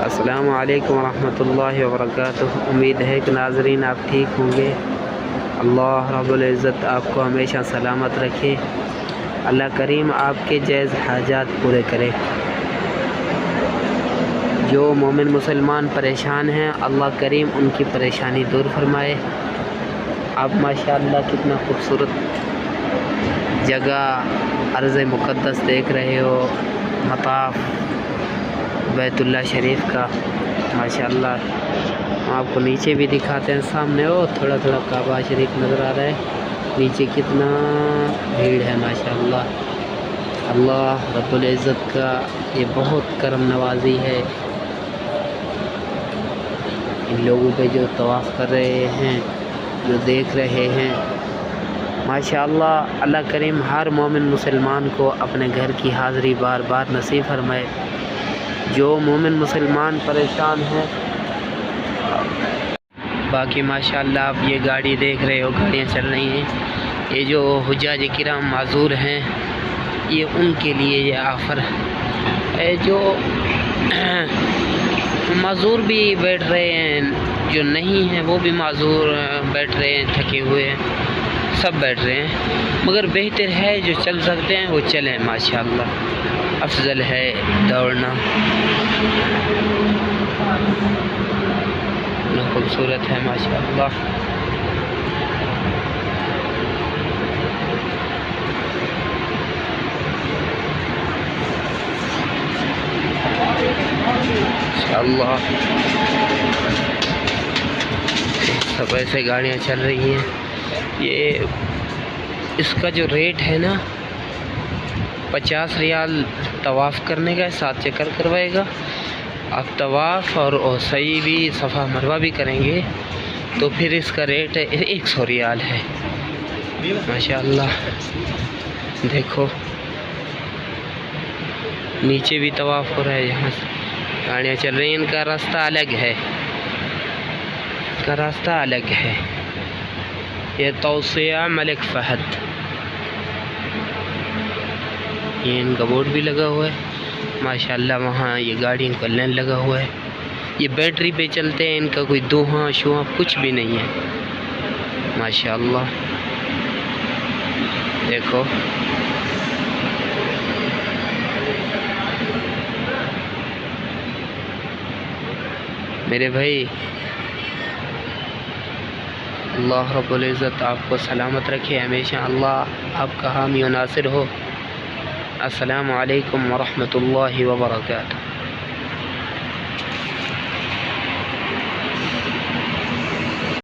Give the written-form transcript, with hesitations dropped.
السلام علیکم ورحمۃ اللہ وبرکاتہ۔ امید ہے کہ ناظرین آپ ٹھیک ہوں گے۔ اللہ رب العزت آپ کو ہمیشہ سلامت رکھے۔ اللہ کریم آپ کے جائز حاجات پورے کرے۔ جو مومن مسلمان پریشان ہیں اللہ کریم ان کی پریشانی دور فرمائے۔ آپ ماشاءاللہ کتنا خوبصورت جگہ ارض مقدس دیکھ رہے ہو، مطاف بیت اللہ شریف کا ماشاءاللہ۔ ہم آپ کو نیچے بھی دکھاتے ہیں، سامنے وہ تھوڑا تھوڑا کعبہ شریف نظر آ رہا ہے، نیچے کتنا بھیڑ ہے ماشاءاللہ۔ اللہ رب العزت کا یہ بہت کرم نوازی ہے ان لوگوں پہ جو طواف کر رہے ہیں، جو دیکھ رہے ہیں ماشاءاللہ۔ اللہ کریم ہر مومن مسلمان کو اپنے گھر کی حاضری بار بار نصیب فرمائے۔ جو مومن مسلمان پریشان ہیں، باقی ماشاءاللہ آپ یہ گاڑی دیکھ رہے ہو، گاڑیاں چل رہی ہیں۔ یہ جو حجاج کرام معذور ہیں، یہ ان کے لیے یہ آفر ہے۔ جو معذور بھی بیٹھ رہے ہیں، جو نہیں ہیں وہ بھی معذور بیٹھ رہے ہیں، تھکے ہوئے ہیں، سب بیٹھ رہے ہیں، مگر بہتر ہے جو چل سکتے ہیں وہ چلیں ماشاءاللہ، افضل ہے دوڑنا۔ خوبصورت ہے ماشاءاللہ۔ ماشاءاللہ سب ایسے گاڑیاں چل رہی ہیں۔ یہ اس کا جو ریٹ ہے نا 50 ریال طواف کرنے کا، 7 چکر کروائے گا۔ آپ طواف اور سعی بھی، صفا مروہ بھی کریں گے تو پھر اس کا ریٹ 100 ریال ہے ماشاءاللہ۔ دیکھو نیچے بھی طواف ہو رہا ہے، یہاں سے گاڑیاں چل رہی ہیں۔ ان کا راستہ الگ ہے، ان کا راستہ الگ ہے۔ یہ توسیع ملک فہد، یہ ان کا بورڈ بھی لگا ہوا ہے ماشاءاللہ۔ وہاں یہ گاڑیوں کا لین لگا ہوا ہے۔ یہ بیٹری پہ چلتے ہیں، ان کا کوئی دھواں شواں کچھ بھی نہیں ہے ماشاءاللہ۔ دیکھو میرے بھائی، اللہ رب العزت آپ کو سلامت رکھے ہمیشہ، اللہ آپ کا حامی و ناصر ہو۔ السلام علیکم ورحمۃ اللہ وبرکاتہ۔